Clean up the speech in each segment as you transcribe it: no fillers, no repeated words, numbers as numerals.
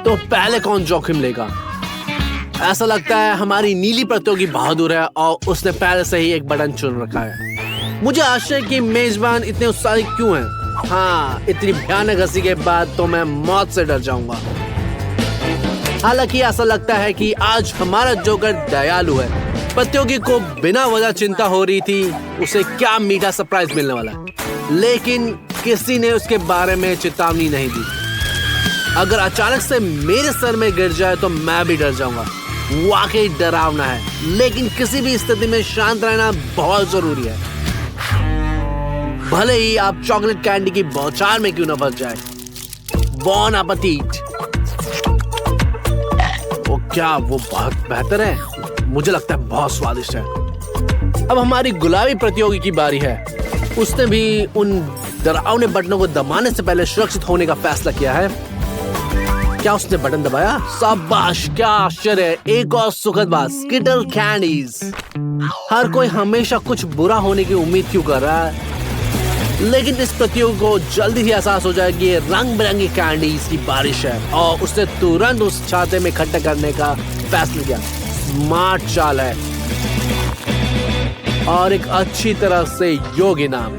तो पहले कौन जोखिम लेगा? ऐसा लगता है हमारी नीली प्रतियोगी बहादुर है और उसने पहले से ही एक बटन चुन रखा है। मुझे आशा है कि मेजबान इतने उत्साहित क्यों हैं। हाँ, इतनी भयानक हंसी के बाद तो मैं मौत से डर जाऊंगा। हालांकि ऐसा लगता है कि आज हमारा जोकर दयालु है। प्रतियोगी को बिना वजह चिंता हो रही थी उसे क्या मीठा सरप्राइज मिलने वाला है, लेकिन किसी ने उसके बारे में चेतावनी नहीं दी। अगर अचानक से मेरे सर में गिर जाए तो मैं भी डर जाऊंगा। वाकई डरावना है, लेकिन किसी भी स्थिति में शांत रहना बहुत जरूरी है, भले ही आप चॉकलेट कैंडी की बौछार में क्यों न फंस जाए। बॉन एपेटिट। वो क्या वो बहुत बेहतर है? मुझे लगता है बहुत स्वादिष्ट है। अब हमारी गुलाबी प्रतियोगी की बारी है। उसने भी उन डरावने बटनों को दबाने से पहले सुरक्षित होने का फैसला किया है। क्या उसने बटन दबाया? शाबाश, क्या आश्चर्य! एक और सुखद बात, स्किटल कैंडीज। हर कोई हमेशा कुछ बुरा होने की उम्मीद क्यों कर रहा है, लेकिन इस प्रतियोगी को जल्दी ही एहसास हो जाए कि ये रंग बिरंगी कैंडीज की बारिश है और उसने तुरंत उस छाते में इकट्ठा करने का फैसला किया। स्मार्ट चाल है और एक अच्छी तरह से योग्य नाम।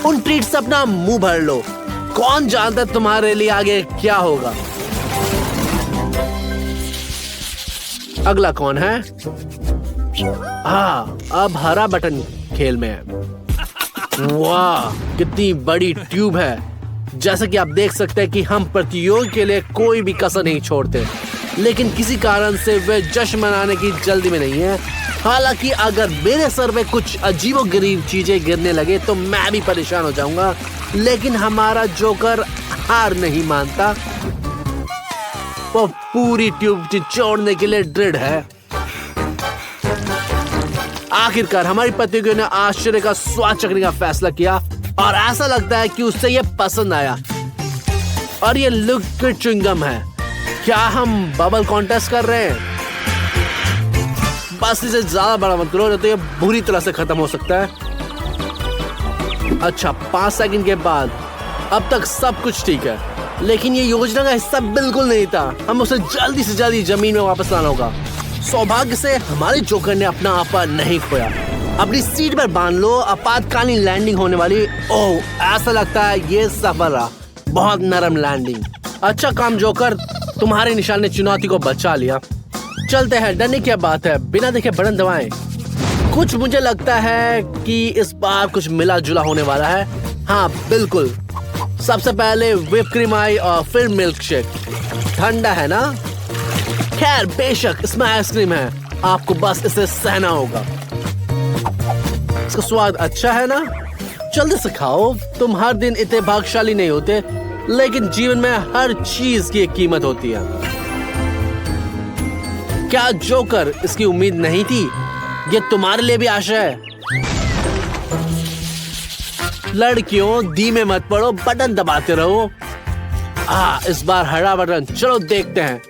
उन ट्रीट से अपना मुंह भर लो। कौन जानता है तुम्हारे लिए आगे क्या होगा। अगला कौन है? हाँ, अब हरा बटन खेल में है। वाह, कितनी बड़ी ट्यूब है। जैसा कि आप देख सकते हैं कि हम प्रतियोगी के लिए कोई भी कसर नहीं छोड़ते, लेकिन किसी कारण से वे जश्न मनाने की जल्दी में नहीं है। हालांकि अगर मेरे सर में कुछ अजीबोगरीब चीजें गिरने लगे तो मैं भी परेशान हो जाऊंगा, लेकिन हमारा जोकर हार नहीं मानता। वो पूरी ट्यूब निचोड़ने के लिए दृढ़ है। आखिरकार हमारी प्रतियोगी ने आश्चर्य का स्वाद चखने का फैसला किया और ऐसा लगता है कि उससे यह पसंद आया। और ये लिक्विड च्युइंगम है। क्या हम बबल कॉन्टेस्ट कर रहे हैं? बस इसे ज्यादा बड़ा मत करो, नहीं तो ये बुरी तरह से खत्म हो सकता है। अच्छा, 5 सेकंड के बाद। अब तक सब कुछ ठीक है, लेकिन ये योजना का हिस्सा बिल्कुल नहीं था। हम उसे जल्दी से जल्दी जमीन में वापस लाना होगा। सौभाग्य से हमारे जोकर ने अपना आपा नहीं खोया। अपनी सीट पर बांध लो, आपातकालीन लैंडिंग होने वाली। ओह, ऐसा लगता है ये सफल रहा। बहुत नरम लैंडिंग। अच्छा काम जोकर, तुम्हारे निशान ने चुनौती को बचा लिया। चलते हैं, डरने की बात है, बिना देखे बटन दबाएं। कुछ मुझे लगता है कि इस बार कुछ मिला जुला होने वाला है। हाँ बिल्कुल, सबसे पहले व्हिप क्रीम आई और फिर मिल्क शेक। ठंडा है ना? खैर बेशक, इसमें आइसक्रीम है, आपको बस इसे सहना होगा। इसका स्वाद अच्छा है ना? जल्दी से खाओ। तुम हर दिन इतने भाग्यशाली नहीं होते, लेकिन जीवन में हर चीज की एक कीमत होती है। क्या जोकर, इसकी उम्मीद नहीं थी? ये तुम्हारे लिए भी आशा है। लड़कियों, धीमे मत पड़ो, बटन दबाते रहो। इस बार हरा बटन। चलो देखते हैं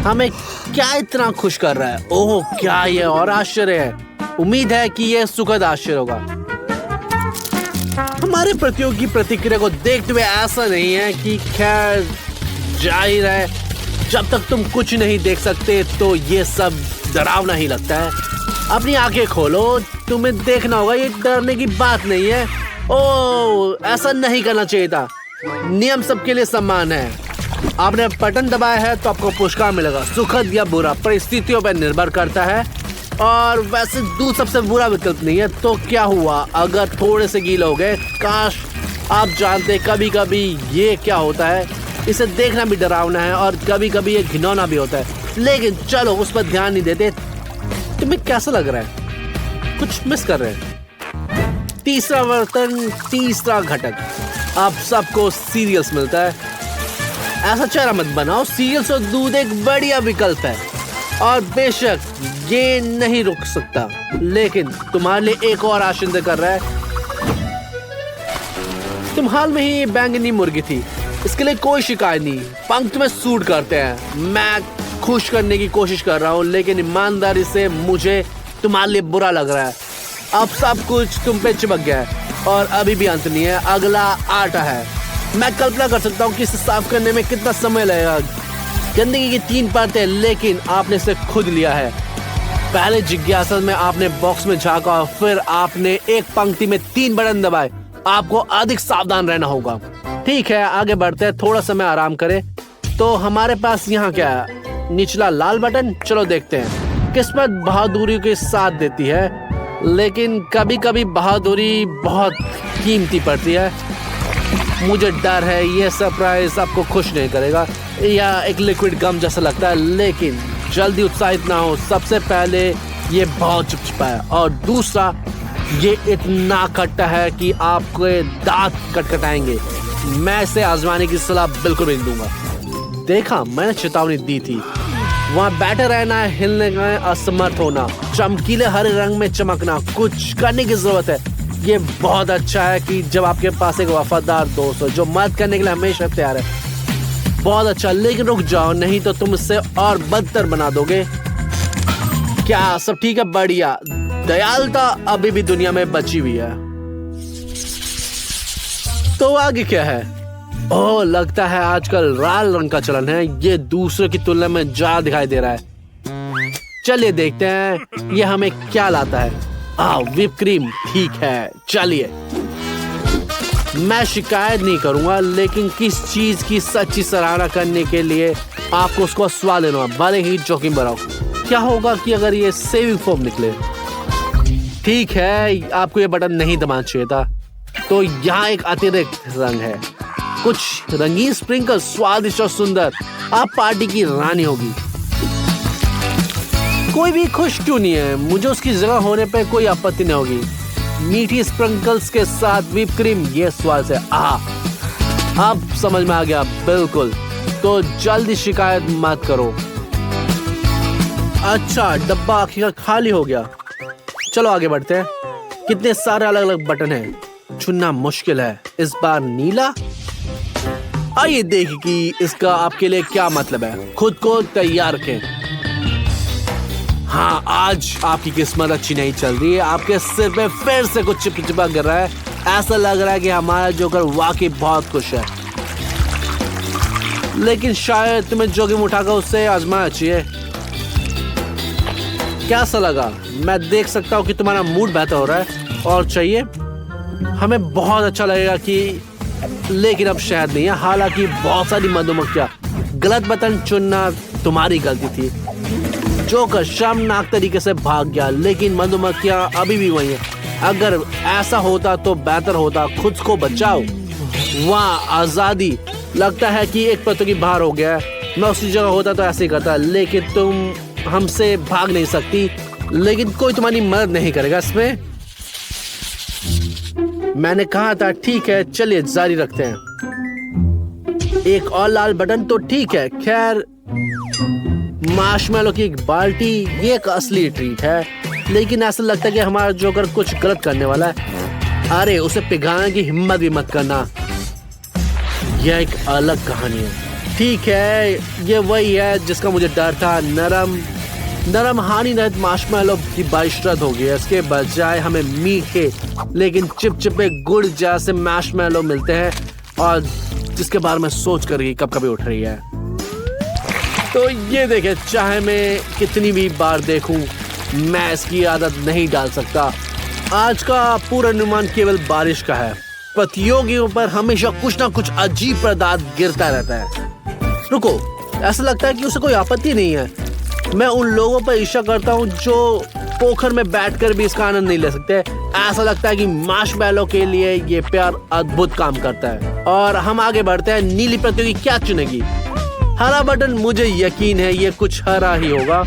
हमें क्या इतना खुश कर रहा है। ओह, क्या ये और आश्चर्य है। उम्मीद है कि यह सुखद आश्चर्य होगा। हमारे प्रतियोगी प्रतिक्रिया को देखते हुए ऐसा नहीं है कि खैर जाहिर है, जब तक तुम कुछ नहीं देख सकते तो ये सब डरावना ही लगता है। अपनी आंखें खोलो, तुम्हें देखना होगा, ये डरने की बात नहीं है। ओह, ऐसा नहीं करना चाहिए था। नियम सबके लिए समान है। आपने बटन दबाया है तो आपको पुरस्कार मिलेगा। सुखद या बुरा परिस्थितियों पर निर्भर करता है, और वैसे दूध सबसे बुरा विकल्प नहीं है। तो क्या हुआ अगर थोड़े से गीले हो गए? काश आप जानते कभी कभी ये क्या होता है। इसे देखना भी डरावना है और कभी कभी ये घिनौना भी होता है, लेकिन चलो उस पर ध्यान नहीं देते। तुम्हें कैसा लग रहा है? कुछ मिस कर रहे हैं। तीसरा बर्तन, तीसरा घटक। आप सबको सीरियल्स मिलता है। ऐसा चेहरा मत बनाओ, सीरियल्स और दूध एक बढ़िया विकल्प है, और बेशक ये नहीं रुक सकता, लेकिन तुम्हारे लिए एक और आश्चर्य कर रहा है। तुम हाल में ही बैंगनी मुर्गी थी, इसके लिए कोई शिकायत नहीं। पंख में सूट करते हैं। मैं खुश करने की कोशिश कर रहा हूँ, लेकिन ईमानदारी से मुझे तुम्हारे लिए बुरा लग रहा है। अब सब कुछ तुम पे चिपक गया है और अभी भी अंत नहीं है। अगला आटा है। मैं कल्पना कर सकता हूँ कि इसे साफ करने में कितना समय लगेगा। गंदगी की 3 परतें, लेकिन आपने इसे खुद लिया है। पहले जिज्ञासा में आपने बॉक्स में झांका और फिर आपने एक पंक्ति में 3 बटन दबाए। आपको अधिक सावधान रहना होगा। ठीक है, आगे बढ़ते हैं, थोड़ा समय आराम करें। तो हमारे पास यहाँ क्या है? निचला लाल बटन। चलो देखते हैं। किस्मत बहादुरी के साथ देती है, लेकिन कभी कभी बहादुरी बहुत कीमती पड़ती है। मुझे डर है ये सरप्राइज आपको खुश नहीं करेगा, या एक लिक्विड गम जैसा लगता है, लेकिन जल्दी उत्साहित ना हो। सबसे पहले ये बहुत चिपचिपा है, और दूसरा ये इतना खट्टा है कि आपके दांत कटकटाएंगे। मैं इसे आजमाने की सलाह बिल्कुल नहीं दूंगा। देखा, मैंने चेतावनी दी थी। वहाँ बैठे रहना है, हिलने में असमर्थ होना, चमकीले हरे रंग में चमकना, कुछ करने की जरूरत है। ये बहुत अच्छा है कि जब आपके पास एक वफादार दोस्त हो जो मदद करने के लिए हमेशा तैयार है। बहुत अच्छा, लेकिन रुक जाओ, नहीं तो तुम इससे और बदतर बना दोगे। क्या सब ठीक है? बढ़िया। दयालुता अभी भी दुनिया में बची हुई है। तो आगे क्या है? ओह, लगता है आजकल लाल रंग का चलन है। ये दूसरे की तुलना में ज्यादा दिखाई दे रहा है। चलिए देखते हैं ये हमें क्या लाता है। Whip cream. ठीक है, चलिए। मैं शिकायत नहीं करूंगा, लेकिन किस चीज की सच्ची सराहना करने के लिए आपको उसको स्वाद लेना, भले ही जोखिम भरा हो। क्या होगा कि अगर ये सेविंग फोम निकले? ठीक है, आपको ये बटन नहीं दबाना चाहिए था। तो यहाँ एक अतिरिक्त रंग है, कुछ रंगीन स्प्रिंकल, स्वादिष्ट और सुंदर। आप पार्टी की रानी होगी। कोई भी खुश क्यों नहीं है? मुझे उसकी जगह होने पे कोई आपत्ति नहीं होगी। मीठी स्प्रिंकल्स के साथ व्हिप क्रीम, ये स्वाद है। अब समझ में आ गया। बिल्कुल। तो जल्दी शिकायत मत करो। अच्छा, डब्बा आखिर खाली हो गया। चलो आगे बढ़ते हैं। कितने सारे अलग अलग बटन हैं, चुनना मुश्किल है। इस बार नीला। आइए देखें कि इसका आपके लिए क्या मतलब है। खुद को तैयार रखें। हाँ, आज आपकी किस्मत अच्छी नहीं चल रही है। आपके सिर पे फिर से कुछ चिपचिपा गिर रहा है। ऐसा लग रहा है कि हमारा जोकर वाकई बहुत खुश है, लेकिन शायद तुम्हें जोखिम उठाकर उससे आजमाना चाहिए। कैसा लगा? मैं देख सकता हूँ कि तुम्हारा मूड बेहतर हो रहा है। और चाहिए? हमें बहुत अच्छा लगेगा कि, लेकिन अब शहद नहीं है। हालांकि बहुत सारी मधुमक्खियां। गलत बटन चुनना तुम्हारी गलती थी। जोकर शर्मनाक तरीके से भाग गया, लेकिन मधुमक्खियां अभी भी वही हैं। अगर ऐसा होता तो बेहतर होता। खुद को बचाओ। वाह, आजादी। लगता है कि एक प्रतियोगी बाहर हो गया है। मैं उसी जगह होता तो ऐसे ही करता, लेकिन तुम हमसे भाग नहीं सकती। लेकिन कोई तुम्हारी मदद नहीं करेगा इसमें। मैंने कहा था। ठीक है, चलिए जारी रखते हैं। एक और लाल बटन तो ठीक है। खैर, मार्शमेलो की एक बाल्टी, ये एक असली ट्रीट है, लेकिन ऐसा लगता है कि हमारा जोकर कुछ गलत करने वाला है। अरे, उसे पिघलाने की हिम्मत भी मत करना। यह एक अलग कहानी है। ठीक है, ये वही है जिसका मुझे डर था। नरम हानि रहित मार्शमेलो की बारिशरत हो गई है। इसके बजाय हमें मीठे लेकिन चिपचिपे गुड़ जैसे मार्शमेलो मिलते हैं, और जिसके बारे में सोच कर ही कभी उठ रही है। तो ये देखें, चाहे मैं कितनी भी बार देखूं, मैं इसकी आदत नहीं डाल सकता। आज का पूर्वानुमान केवल बारिश का है। प्रतियोगियों पर हमेशा कुछ ना कुछ अजीब पदार्थ गिरता रहता है। रुको, ऐसा लगता है कि उसे कोई आपत्ति नहीं है। मैं उन लोगों पर इशारा करता हूँ जो पोखर में बैठकर भी इसका आनंद नहीं ले सकते। ऐसा लगता है कि मार्शमेलो के लिए ये प्यार अद्भुत काम करता है। और हम आगे बढ़ते हैं। नीली प्रतियोगी क्या चुनेगी? हरा बटन। मुझे यकीन है ये कुछ हरा ही होगा।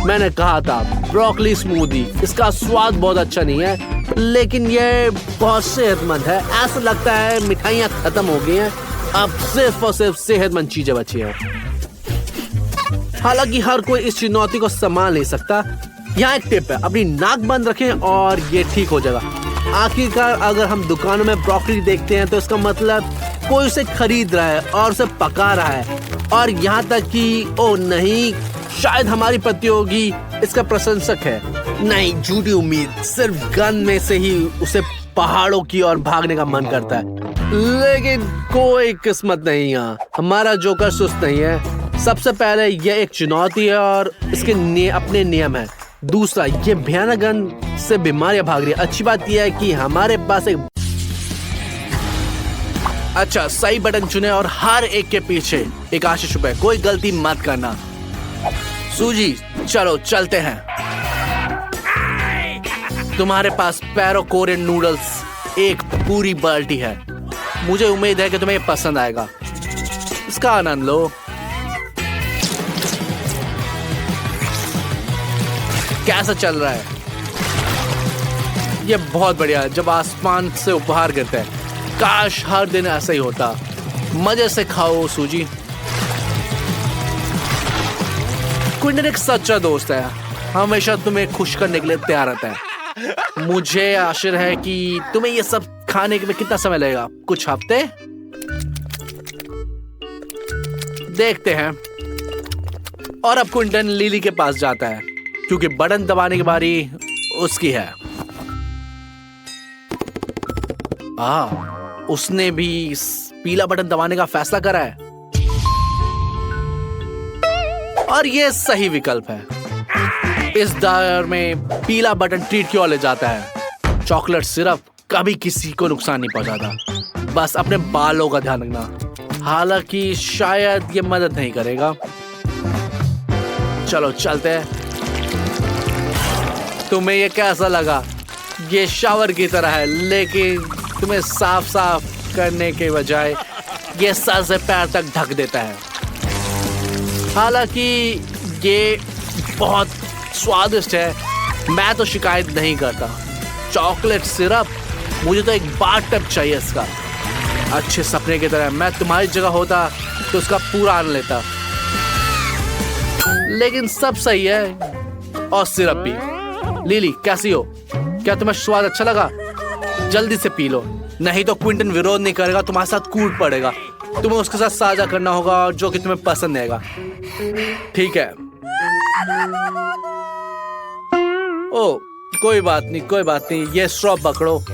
मैंने कहा था, ब्रोकली स्मूदी। इसका स्वाद बहुत अच्छा नहीं है, लेकिन ये बहुत सेहतमंद है। ऐसा लगता है मिठाइयाँ खत्म हो गई हैं, अब सिर्फ और सिर्फ सेहतमंद चीजें बची हैं। हालांकि हर कोई इस चुनौती को संभाल नहीं सकता। यहाँ एक टिप है, अपनी नाक बंद रखें और ये ठीक हो जाएगा। आखिरकार अगर हम दुकानों में ब्रोकली देखते हैं तो इसका मतलब कोई उसे खरीद रहा है और उसे पका रहा है। और यहाँ तक कि ओ नहीं, शायद हमारी प्रतियोगी इसका प्रशंसक है। नहीं, झूठी उम्मीद। सिर्फ गन में से ही उसे पहाड़ों की ओर भागने का मन करता है। लेकिन कोई किस्मत नहीं है। हमारा जोकर सुस्त नहीं है। सबसे पहले ये एक चुनौती है और इसके अपने नियम है। दूसरा, ये भयानक गन से बीमारियां भाग रही है। अच्छी बात यह है कि हमारे पास एक अच्छा सही बटन चुने और हर एक के पीछे एक आशीष रुपए। कोई गलती मत करना। सूजी, चलो चलते हैं। तुम्हारे पास पैरो कोरियन नूडल्स एक पूरी बाल्टी है। मुझे उम्मीद है कि तुम्हें ये पसंद आएगा। इसका आनंद लो। कैसा चल रहा है? ये बहुत बढ़िया है। जब आसमान से उपहार गिरते हैं, काश हर दिन ऐसा ही होता। मजे से खाओ सूजी। क्विंटन एक सच्चा दोस्त है, हमेशा तुम्हें खुश करने के लिए तैयार रहता है। मुझे आशा है कि तुम्हें ये सब खाने में कितना समय लगेगा? कुछ हफ्ते? देखते हैं। और अब क्विंटन लिली के पास जाता है क्योंकि बटन दबाने की बारी उसकी है। उसने भी पीला बटन दबाने का फैसला करा है और ये सही विकल्प है। इस दौर में पीला बटन ट्रीट क्यों ले जाता है? चॉकलेट सिरप कभी किसी को नुकसान नहीं पहुंचाता। बस अपने बालों का ध्यान रखना। हालांकि शायद ये मदद नहीं करेगा। चलो चलते हैं। तुम्हें ये कैसा लगा? ये शावर की तरह है, लेकिन तुम्हें साफ साफ करने के बजाय ये सर से पैर तक ढक देता है। हालांकि ये बहुत स्वादिष्ट है। मैं तो शिकायत नहीं करता। चॉकलेट सिरप, मुझे तो एक बाथ-टब चाहिए इसका। अच्छे सपने की तरह। मैं तुम्हारी जगह होता तो उसका पूरा आनंद लेता। लेकिन सब सही है। और सिरप भी। लिली, कैसी हो? क्या तुम्हें स्वाद अच्छा लगा? जल्दी से पी लो, नहीं तो क्विंटन विरोध नहीं करेगा, तुम्हारे साथ कूद पड़ेगा। तुम्हें उसके साथ साझा करना होगा जो कि तुम्हें पसंद आएगा। ठीक है? ओ, कोई बात नहीं, कोई बात नहीं। ये स्ट्रॉ पकड़ो,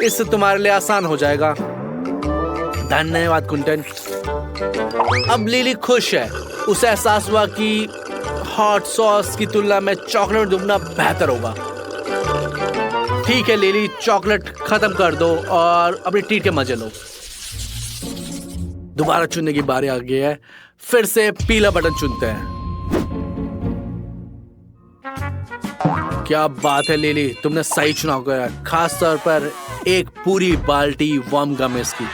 इससे तुम्हारे लिए आसान हो जाएगा। धन्यवाद क्विंटन। अब लिली खुश है। उसे एहसास हुआ कि हॉट सॉस की तुलना में चॉकलेट डूबना बेहतर होगा। ठीक है लिली, चॉकलेट खत्म कर दो और अपनी ट्रीट के मजे लो। दोबारा चुनने की बारी आ गई है। फिर से पीला बटन चुनते हैं। क्या बात है लिली, तुमने सही चुनाव किया, खास तौर पर एक पूरी बाल्टी वार्म गमेस की।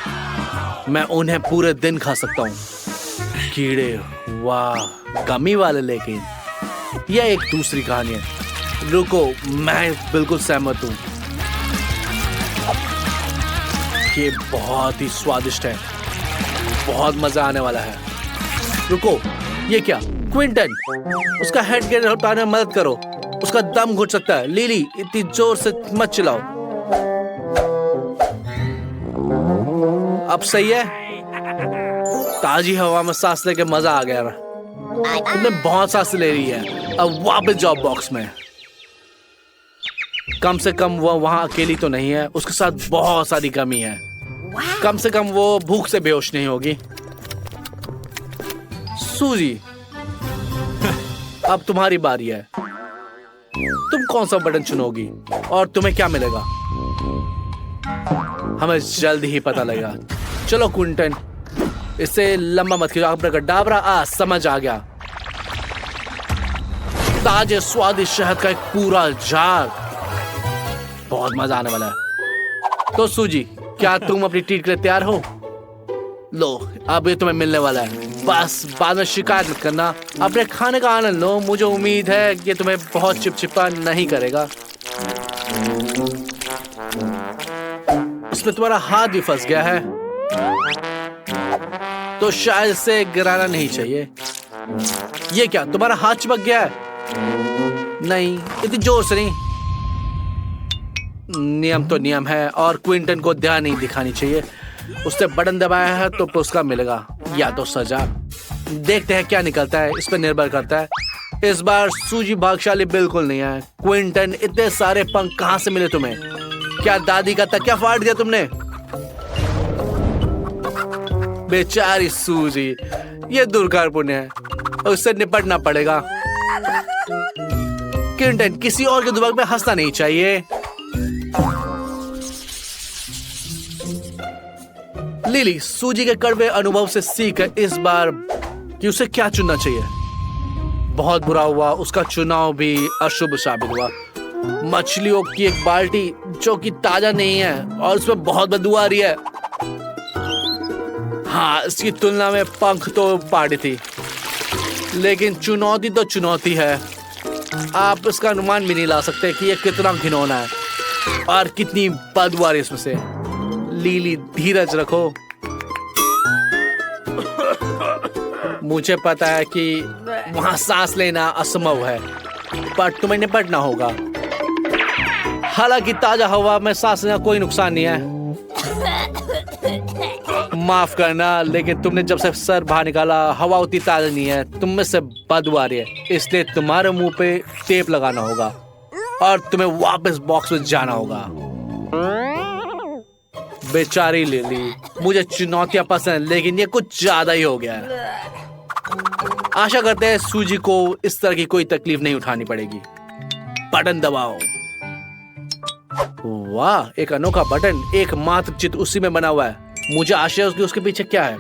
मैं उन्हें पूरे दिन खा सकता हूँ। कीड़े, वाह, गमी वाले। लेकिन यह एक दूसरी कहानी है। रुको, मैं बिल्कुल सहमत हूँ। ये बहुत ही स्वादिष्ट है। बहुत मजा आने वाला है। रुको, ये क्या? क्विंटन, उसका हेड गेयर हटाने में मदद करो, उसका दम घुट सकता है। लिली, इतनी जोर से मत चिल्लाओ। अब सही है? ताजी हवा में सांस लेके मजा आ गया। तुमने बहुत सांस ले रही है। अब वापस जाओ बॉक्स में। कम से कम वो वहां अकेली तो नहीं है, उसके साथ बहुत सारी कमी है। कम से कम वो भूख से बेहोश नहीं होगी। सूजी, अब तुम्हारी बारी है। तुम कौन सा बटन चुनोगी और तुम्हें क्या मिलेगा? हमें जल्द ही पता लगेगा। चलो क्विंटन, इससे लंबा मत कीजिए। अब्राकडाब्रा, समझ आ गया। ताजे स्वादिष्ट शहद का एक पूरा जार। बहुत मजा आने वाला है। तो सूजी, क्या तुम अपनी ट्रीट के लिए तैयार हो? लो, अब ये तुम्हें मिलने वाला है। बस बाद में शिकायत मत करना। अपने खाने का आनंद लो। मुझे उम्मीद है कि तुम्हें बहुत चिपचिपा नहीं करेगा। इसमें तुम्हारा हाथ भी फंस गया है, तो शायद इसे गिराना नहीं चाहिए। ये क्या, तुम्हारा हाथ चिपक गया है? नहीं, इतनी जोर से नहीं। नियम तो नियम है और क्विंटन को ध्यान नहीं दिखानी चाहिए। उसने बटन दबाया है तो पुरस्कार मिलेगा या तो सजा। देखते हैं क्या निकलता है, इस पर निर्भर करता है। इस बार सूजी भाग्यशाली बिल्कुल नहीं है। क्विंटन, इतने सारे पंख कहां से मिले तुम्हें? क्या दादी का तकिया फाड़ दिया तुमने? बेचारी सूजी, ये दुर्भाग्यपूर्ण है, उससे निपटना पड़ेगा। क्विंटन, किसी और के दिमाग में हंसना नहीं चाहिए। लिली सूजी के कड़वे अनुभव से सीख इस बार कि उसे क्या चुनना चाहिए। बहुत बुरा हुआ, उसका चुनाव भी अशुभ साबित हुआ। मछलियों की एक बाल्टी जो कि ताजा नहीं है और उसमें बहुत बदबू आ रही है। हाँ, इसकी तुलना में पंख तो पार्टी थी, लेकिन चुनौती तो चुनौती है। आप इसका अनुमान भी नहीं ला सकते कि ये कितना घिनौना है और कितनी बदबू आ रही है इसमें से। लीली, धीरज रखो। मुझे पता है कि वहां सांस लेना असंभव है, पर तुम्हें निपटना होगा। हालांकि ताजा हवा में सांस लेना कोई नुकसान नहीं है। माफ करना, लेकिन तुमने जब से सर बाहर निकाला हवा उतनी ताजा नहीं है, तुम में से बदबू आ रही है, इसलिए तुम्हारे मुंह पे टेप लगाना होगा और तुम्हें वापस बॉक्स में जाना होगा। बेचारी लिली, मुझे चुनौतियां पसंद हैं, लेकिन ये कुछ ज्यादा ही हो गया है। आशा करते हैं सूजी को इस तरह की कोई तकलीफ नहीं उठानी पड़ेगी। बटन दबाओ। वाह, एक अनोखा बटन, एक मात्र चित्र उसी में बना हुआ है। मुझे आशा है उसके पीछे क्या है।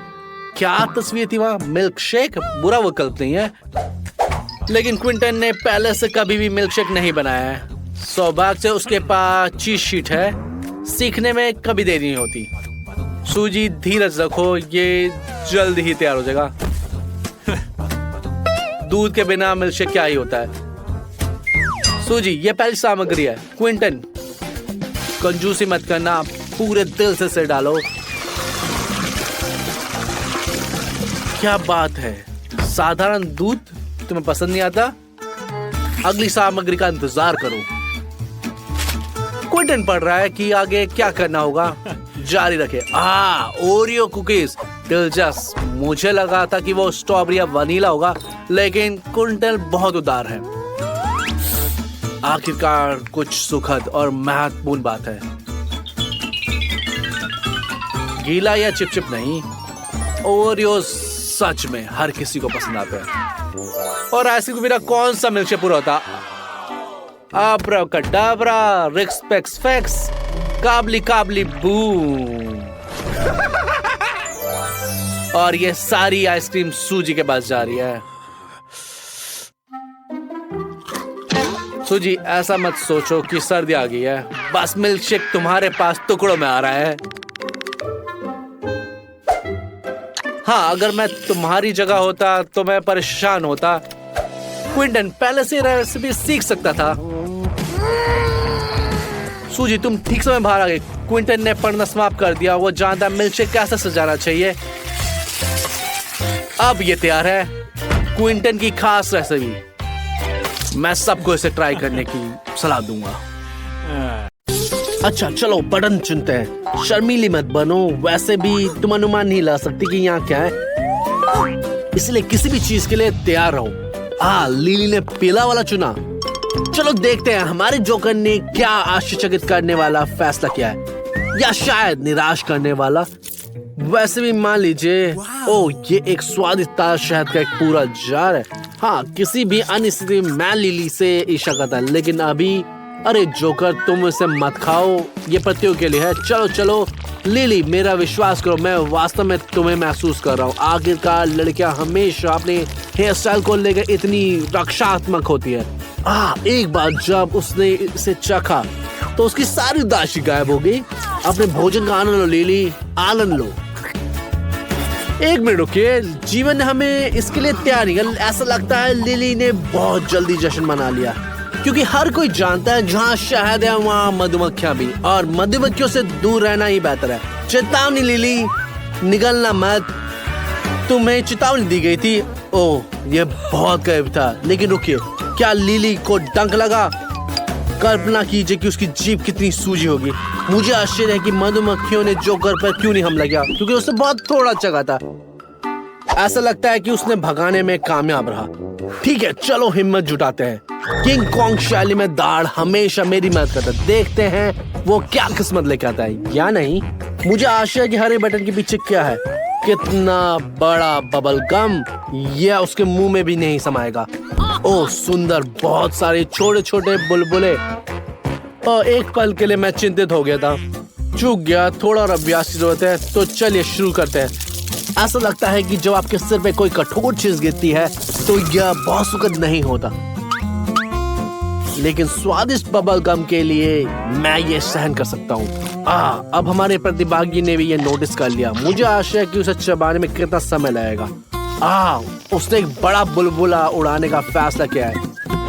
क्या तस्वीर थी वहां? Milk shake? बुरा विकल्प नहीं है, लेकिन क्विंटन ने पहले से कभी भी मिल्क शेक नहीं बनाया है। सौभाग्य से उसके पास चीज शीट है, सीखने में कभी देरी नहीं होती। सूजी, धीरज रखो, ये जल्द ही तैयार हो जाएगा। दूध के बिना मिल्क शेक क्या ही होता है। सूजी, ये पहली सामग्री है। क्विंटन, कंजूसी मत करना, पूरे दिल से सिर डालो। क्या बात है, साधारण दूध तुम्हें पसंद नहीं आता? अगली सामग्री का इंतजार करो। क्विंटन पढ़ रहा है कि आगे क्या करना होगा। जारी रखे। ओरियो कुकीज, दिलचस्प। मुझे लगा था कि वो स्ट्रॉबेरी या वनीला होगा, लेकिन क्विंटन बहुत उदार है। आखिरकार कुछ सुखद और महत्वपूर्ण बात है। गीला या चिपचिप नहीं, ओरियो सच में हर किसी को पसंद आते हैं। और आइसक्रीम के बिना कौन सा मिल्कशेक पूरा होता? अब्राकडाब्रा, रिक्स पेक्स फेक्स, काबली काबली बूम। और ये सारी आइसक्रीम सूजी के पास जा रही है। सूजी, ऐसा मत सोचो कि सर्दी आ गई है, बस मिल्कशेक तुम्हारे पास टुकड़ों में आ रहा है। हाँ, अगर मैं तुम्हारी जगह होता तो मैं परेशान होता। क्विंटन पहले से रेसिपी सीख सकता था। सूजी, तुम ठीक समय बाहर आ गए। क्विंटन ने पढ़ना समाप्त कर दिया, वो जानता मिल्कशेक कैसे सजाना चाहिए। अब ये तैयार है, क्विंटन की खास रेसिपी। मैं सबको इसे ट्राई करने की सलाह दूंगा। अच्छा, चलो बटन चुनते हैं। शर्मीली मत बनो, वैसे भी तुम अनुमान नहीं ला सकती कि यहाँ क्या है, इसलिए किसी भी चीज के लिए तैयार रहो। लिली ने पीला वाला चुना। चलो देखते हैं हमारे जोकर ने क्या आश्चर्यचकित करने वाला फैसला किया है, या शायद निराश करने वाला। वैसे भी मान लीजिए, ये एक स्वादिष्ट ताजा शहद का एक पूरा जार है। हाँ, किसी भी अन्य स्थिति में मैं लिली से ईर्ष्या करता, लेकिन अभी अरे जोकर, तुम इसे मत खाओ, ये प्रतियोगी के लिए है। चलो चलो लिली, मेरा विश्वास करो, मैं वास्तव में तुम्हें महसूस कर रहा हूँ। आखिरकार लड़कियां हमेशा अपने हेयर स्टाइल को लेकर इतनी रक्षात्मक होती है। एक बार जब उसने इसे चखा तो उसकी सारी उदासी गायब हो गई। अपने भोजन का आनंद लो लिली, आनंद लो। एक मिनट रुकिए, जीवन ने हमें इसके लिए तैयार नहीं किया। ऐसा लगता है लिली ने बहुत जल्दी जश्न मना लिया, क्योंकि हर कोई जानता है जहाँ शहद है वहाँ मधुमक्खियाँ भी, और मधुमक्खियों से दूर रहना ही बेहतर है। चेतावनी लिली, निगलना मत। तुम्हें चेतावनी दी गई थी। ये बहुत करीब था, लेकिन रुकिए, क्या लिली को डंक लगा? कल्पना कीजिए कि उसकी जीभ कितनी सूजी होगी। मुझे आश्चर्य है कि मधुमक्खियों ने जोकर पर क्यों नहीं हमला किया, क्योंकि उसने बहुत थोड़ा जगह था। ऐसा लगता है कि उसने भगाने में कामयाब रहा। ठीक है, चलो हिम्मत जुटाते हैं। किंग कॉन्ग शैली में दाढ़ हमेशा मेरी मदद करता है। देखते हैं वो क्या किस्मत लेकर आता है या नहीं। मुझे आशा है कि हरे बटन के पीछे क्या है। कितना बड़ा बबल गम, यह उसके मुंह में भी नहीं समाएगा। ओह सुंदर, बहुत सारे छोटे छोटे बुलबुले। और एक पल के लिए मैं चिंतित हो गया था। चूक गया, थोड़ा और अभ्यास की जरूरत है। तो चलिए शुरू करते हैं। ऐसा लगता है कि जब आपके सिर पे कोई कठोर चीज गिरती है तो यह बहुत सुखद नहीं होता, लेकिन स्वादिष्ट बबल गम के लिए मैं ये सहन कर सकता हूँ। अब हमारे प्रतिभागी ने भी ये नोटिस कर लिया। मुझे आशा है कि उसे चबाने में कितना समय लगेगा। उसने एक बड़ा बुलबुला उड़ाने का फैसला किया है,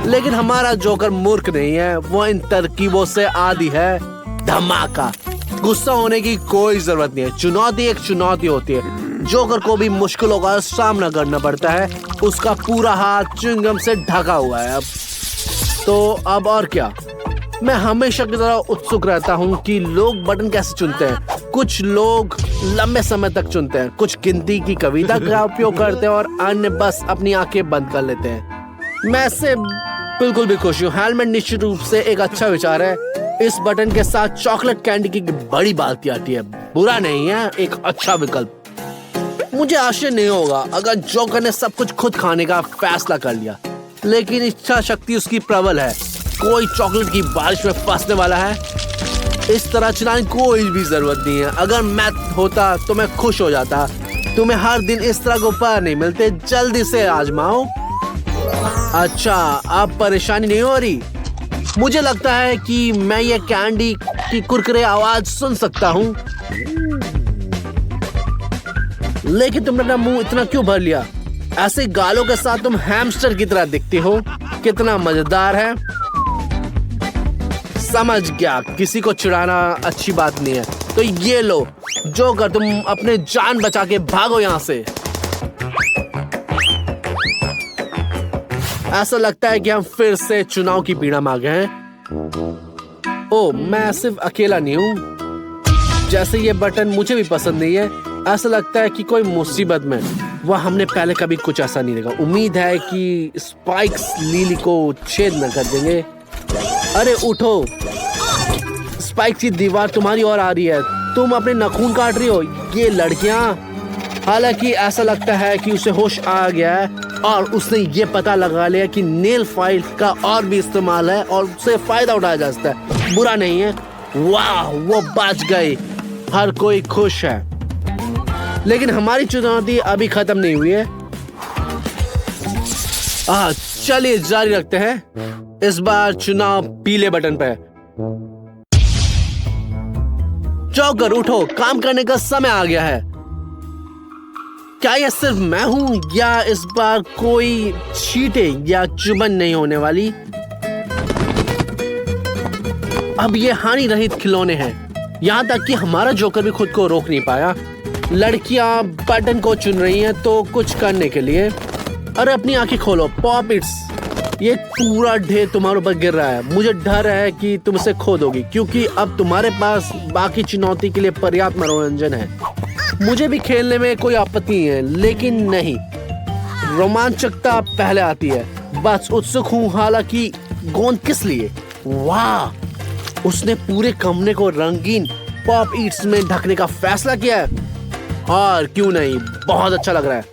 लेकिन हमारा जोकर मूर्ख नहीं है, वो इन तरकीबों से आदी है। धमाका। गुस्सा होने की कोई जरूरत नहीं है। चुनौती एक चुनौती होती है। जोकर को भी मुश्किलों का सामना करना पड़ता है। उसका पूरा हाथ च्युइंगम से ढका हुआ है। अब और क्या। मैं हमेशा की तरह उत्सुक रहता हूँ कि लोग बटन कैसे चुनते हैं। कुछ लोग लंबे समय तक चुनते हैं, कुछ गिनती की कविता का उपयोग करते हैं और अन्य बस अपनी आंखें बंद कर लेते हैं। मैं इससे बिल्कुल भी खुश हूँ। हेलमेट निश्चित रूप से एक अच्छा विचार है। इस बटन के साथ चॉकलेट कैंडी की बड़ी बाल्टी आती है। बुरा नहीं है, एक अच्छा विकल्प। मुझे आश्चर्य नहीं होगा अगर जोकर ने सब कुछ खुद खाने का फैसला कर लिया, लेकिन इच्छा शक्ति उसकी प्रबल है। कोई चॉकलेट की बारिश में फंसने वाला है। इस तरह चिल्लाने की कोई भी जरूरत नहीं है। अगर मैं होता तो मैं खुश हो जाता। तुम्हें हर दिन इस तरह के उपहार नहीं मिलते, जल्दी से आजमाओ। अच्छा, अब परेशानी नहीं हो रही। मुझे लगता है कि मैं ये कैंडी की कुरकुरे आवाज सुन सकता हूँ। लेकिन तुमने अपना मुंह इतना क्यों भर लिया? ऐसे गालों के साथ तुम हैमस्टर की तरह दिखती हो। कितना मजेदार है। समझ गया, किसी को चिढ़ाना अच्छी बात नहीं है। तो ये लो जोकर, तुम अपने जान बचा के भागो यहाँ से। ऐसा लगता है कि हम फिर से चुनाव की पीड़ा मांगे हैं। ओह, मैं सिर्फ अकेला नहीं हूँ। जैसे ये बटन मुझे भी पसंद नहीं है। ऐसा लगता है कि कोई मुसीबत में। वह हमने पहले कभी कुछ ऐसा नहीं देखा। उम्मीद है कि स्पाइक्स लिली को छेद न कर देंगे। अरे उठो, स्पाइक्स की दीवार तुम्हारी ओर आ रही है। तुम अपने नाखून काट रही हो। ये लड़कियां। हालांकि ऐसा लगता है कि उसे होश आ गया है और उसने ये पता लगा लिया कि नेल फाइल का और भी इस्तेमाल है और उससे फायदा उठाया जा सकता है। बुरा नहीं है। वाह, वो बच गई। हर कोई खुश है। लेकिन हमारी चुनौती अभी खत्म नहीं हुई है। चलिए जारी रखते हैं। इस बार चुनाव पीले बटन पे। जोकर उठो, काम करने का समय आ गया है। क्या यह सिर्फ मैं हूं या इस बार कोई छींटे या चुभन नहीं होने वाली? अब ये हानि रहित खिलौने हैं। यहाँ तक कि हमारा जोकर भी खुद को रोक नहीं पाया। लड़कियां बटन को चुन रही हैं तो कुछ करने के लिए। अरे अपनी आंखें खोलो पॉप इट्स। ये पूरा ढेर तुम्हारे ऊपर गिर रहा है। मुझे डर है कि तुम इसे खो दोगी, क्योंकि अब तुम्हारे पास बाकी चुनौती के लिए पर्याप्त मनोरंजन है। मुझे भी खेलने में कोई आपत्ति है, लेकिन नहीं, रोमांचकता पहले आती है। बस उत्सुक हूँ। हालांकि गोंद किस लिए? वाह, उसने पूरे कमरे को रंगीन पॉप ईट्स में ढकने का फैसला किया है। और क्यों नहीं, बहुत अच्छा लग रहा है।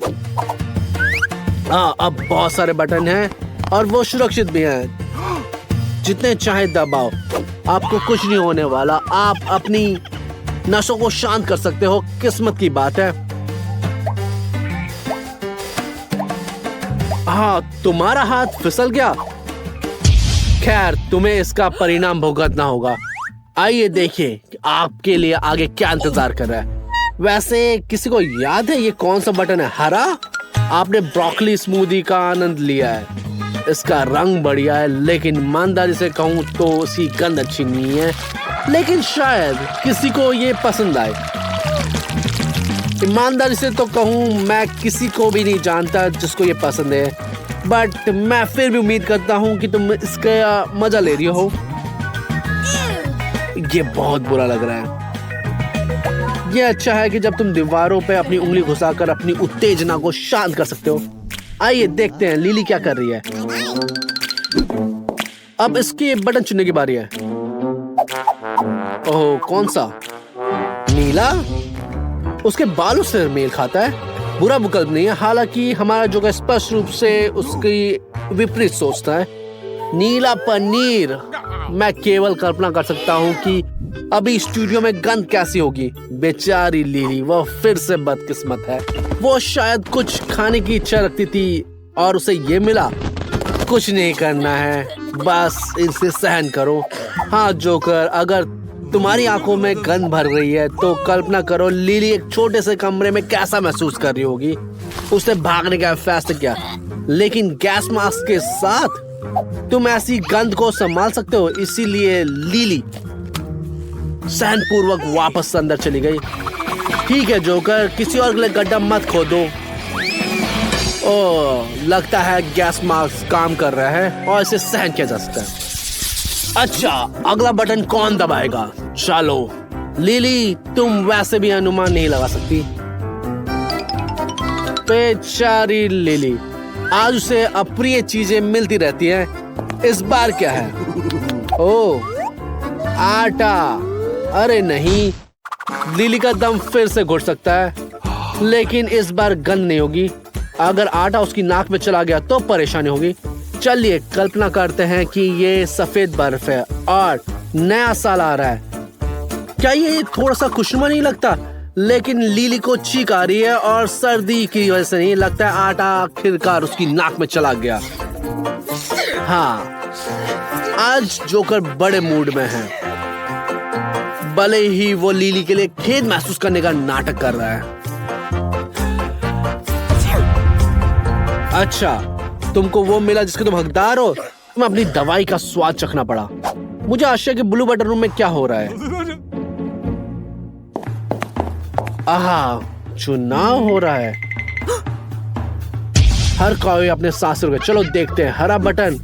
अब बहुत सारे बटन हैं और वो सुरक्षित भी हैं। जितने चाहे दबाओ, आपको कुछ नहीं होने वाला। आप अपनी नसों को शांत कर सकते हो। किस्मत की बात है। तुम्हारा हाथ फिसल गया। खैर, तुम्हें इसका परिणाम भुगतना होगा। आइए देखिए कि आपके लिए आगे क्या इंतजार कर रहा है। वैसे किसी को याद है ये कौन सा बटन है? हरा। आपने ब्रोकली स्मूदी का आनंद लिया है। इसका रंग बढ़िया है, लेकिन ईमानदारी से कहूँ तो उसकी गंध अच्छी नहीं है। लेकिन शायद किसी को ये पसंद आए। ईमानदारी से तो कहूँ, मैं किसी को भी नहीं जानता जिसको ये पसंद है, बट मैं फिर भी उम्मीद करता हूँ कि तुम इसका मजा ले रही हो। ये बहुत बुरा लग रहा है। ये अच्छा है कि जब तुम दीवारों पे अपनी उंगली घुसाकर अपनी उत्तेजना को शांत कर सकते हो। आइए देखते हैं लिली क्या कर रही है। अब इसकी बटन चुनने की बारी है। ओह, कौन सा? नीला? उसके बालों से मेल खाता है। बुरा विकल्प नहीं है, हालांकि हमारा जोकर स्पष्ट रूप से उसकी विपरीत सोचता है। नीला पनीर। मैं केवल कल्पना कर सकता हूँ कि अभी स्टूडियो में गंध कैसी होगी। बेचारी लिली, वो फिर से बदकिस्मत है। वो शायद कुछ खाने की इच्छा रखती थी और उसे ये मिला। कुछ नहीं करना है, बस इसे सहन करो। हाँ जोकर, अगर तुम्हारी आंखों में गंध भर रही है तो कल्पना करो लिली एक छोटे से कमरे में कैसा महसूस कर रही होगी। उसने भागने का फैसला किया, लेकिन गैस मास्क के साथ तुम ऐसी गंध को संभाल सकते हो। इसीलिए लिली सहनपूर्वक वापस अंदर चली गई। ठीक है जोकर, किसी और के लिए गड्ढा मत खोदो। ओह, लगता है गैस मास्क काम कर रहा है और इसे सहन किया जा सकता है। अच्छा, अगला बटन कौन दबाएगा? चलो लिली, तुम वैसे भी अनुमान नहीं लगा सकती। बेचारी लिली, आज उसे अप्रिय चीजें मिलती रहती हैं। इस बार क्या है? ओह, आटा। अरे नहीं, लिली का दम फिर से घुट सकता है, लेकिन इस बार गंध नहीं होगी। अगर आटा उसकी नाक में चला गया तो परेशानी होगी। चलिए कल्पना करते हैं कि ये सफेद बर्फ है और नया साल आ रहा है। क्या ये थोड़ा सा खुशनुमा नहीं लगता? लेकिन लिली को छींक आ रही है और सर्दी की वजह से नहीं, लगता है आटा आखिरकार उसकी नाक में चला गया। हाँ, आज जोकर बड़े मूड में है, भले ही वो लिली के लिए खेद महसूस करने का नाटक कर रहा है। अच्छा, तुमको वो मिला जिसके तुम हकदार हो। तुम्हें अपनी दवाई का स्वाद चखना पड़ा। मुझे आशा कि ब्लू बटन रूम में क्या हो रहा है। आहा, चुनाव हो रहा है। हर कोई अपने सांस रुके। चलो देखते हैं। हरा बटन,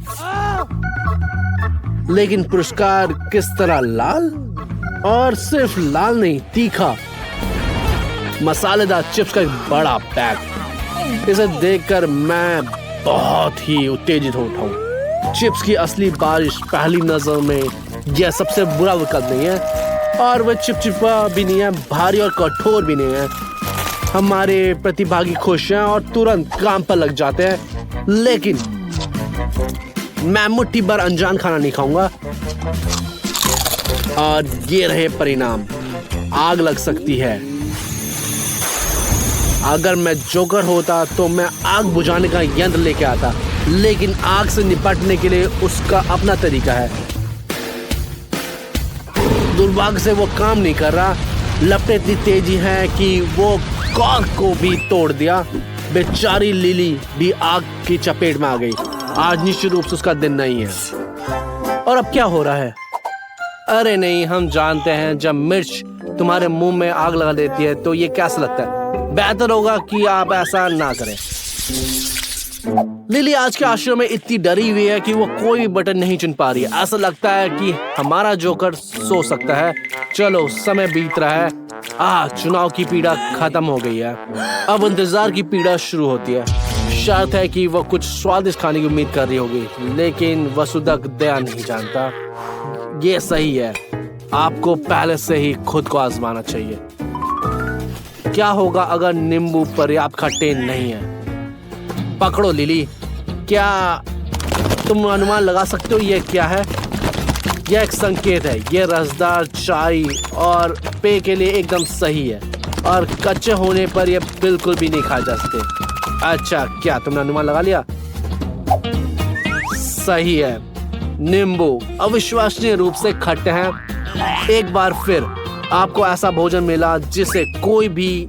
लेकिन पुरस्कार किस तरह? लाल, और सिर्फ लाल नहीं, तीखा मसालेदार चिप्स का एक बड़ा पैक। इसे देखकर मैं बहुत ही उत्तेजित हो उठा हूं। चिप्स की असली बारिश। पहली नजर में यह सबसे बुरा विकल्प नहीं है, और वह चिपचिपा भी नहीं है, भारी और कठोर भी नहीं है। हमारे प्रतिभागी खुश हैं और तुरंत काम पर लग जाते हैं, लेकिन मैं मुट्ठी भर अनजान खाना नहीं खाऊंगा। और ये रहे परिणाम। आग लग सकती है। अगर मैं जोकर होता तो मैं आग बुझाने का यंत्र लेके आता, लेकिन आग से निपटने के लिए उसका अपना तरीका है। दुर्भाग्य से वो काम नहीं कर रहा। लपटें इतनी तेजी है कि वो कॉर्क को भी तोड़ दिया। बेचारी लिली भी आग की चपेट में आ गई। आज निश्चित रूप से उसका दिन नहीं है। और अब क्या हो रहा है? अरे नहीं, हम जानते हैं जब मिर्च तुम्हारे मुंह में आग लगा देती है तो ये कैसा लगता है। बेहतर होगा कि आप ऐसा ना करें। लिली आज के आश्रम में इतनी डरी हुई है कि वो कोई बटन नहीं चुन पा रही है। ऐसा लगता है कि हमारा जोकर सो सकता है। चलो, समय बीत रहा है। चुनाव की पीड़ा खत्म हो गई है। अब इंतजार की पीड़ा शुरू होती है। शर्त है कि वह कुछ स्वादिष्ट खाने की उम्मीद कर रही होगी, लेकिन वसुधक दया नहीं जानता। ये सही है, आपको पहले से ही खुद को आजमाना चाहिए। क्या होगा अगर नींबू पर्याप्त खट्टे नहीं है? पकड़ो लिली, क्या तुम अनुमान लगा सकते हो ये क्या है? यह एक संकेत है। यह रसदार चाय और पेय के लिए एकदम सही है, और कच्चे होने पर यह बिल्कुल भी नहीं खाए जा सकते। अच्छा, क्या तुमने अनुमान लगा लिया? सही है, नींबू अविश्वसनीय रूप से खट्टे हैं। एक बार फिर आपको ऐसा भोजन मिला जिसे कोई भी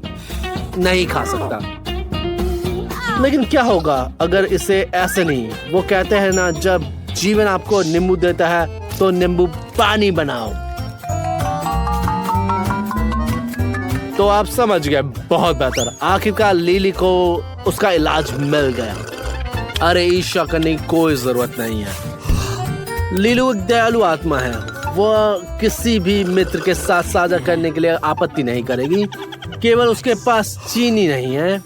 नहीं खा सकता। लेकिन क्या होगा अगर इसे ऐसे नहीं? वो कहते हैं ना, जब जीवन आपको नींबू देता है तो नींबू पानी बनाओ। तो आप समझ गए, बहुत बेहतर। आखिरकार लिली को उसका इलाज मिल गया। अरे ईर्ष्या करने की कोई जरूरत नहीं है। लिली एक दयालु आत्मा है। वो किसी भी मित्र के साथ साझा करने के लिए आपत्ति नहीं करेगी। केवल उसके पास चीनी नहीं है,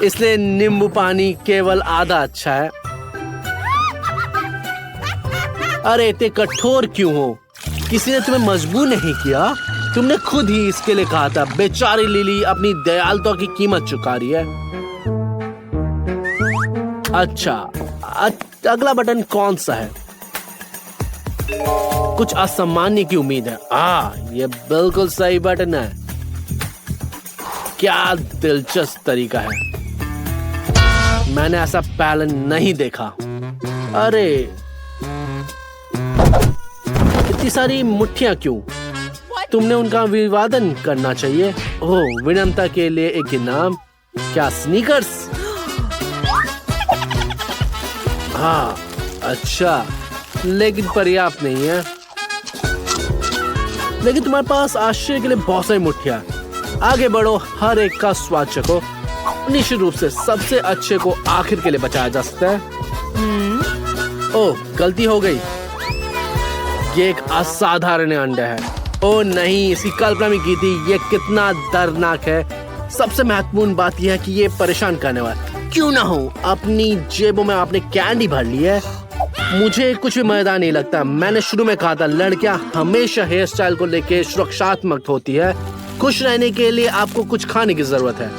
इसलिए नींबू पानी केवल आधा अच्छा है। अरे इतने कठोर क्यों हो? किसी ने तुम्हें मजबूर नहीं किया। तुमने खुद ही इसके लिए कहा था। बेचारी लिली अपनी दयालुता की कीमत चुका रही है। अच्छा, अगला बटन कौन सा है? कुछ असामान्य की उम्मीद है। ये बिल्कुल सही बटन है। क्या दिलचस्प तरीका है, मैंने ऐसा पहले नहीं देखा। अरे इतनी सारी मुट्ठियां क्यों? तुमने उनका विवादन करना चाहिए। ओह, विनम्रता के लिए एक इनाम। क्या स्नीकर्स? हाँ, अच्छा, लेकिन पर्याप्त नहीं है। लेकिन तुम्हारे पास आश्चर्य के लिए बहुत सारी मुट्ठियां। आगे बढ़ो, हर एक का स्वाद चखो। निश्चित रूप से सबसे अच्छे को आखिर के लिए बचाया जा सकता है। ओह, गलती हो गई। ये एक असाधारण अंडा है। ओह नहीं, इसकी कल्पना भी की थी। ये कितना दर्दनाक है। सबसे महत्वपूर्ण बात यह है कि ये परेशान करने वाला क्यों ना हो। अपनी जेबों में आपने कैंडी भर ली है। मुझे कुछ भी मजेदार नहीं लगता। मैंने शुरू में कहा था, लड़कियां हमेशा हेयर स्टाइल को लेके सुरक्षात्मक होती है। खुश रहने के लिए आपको कुछ खाने की जरूरत है।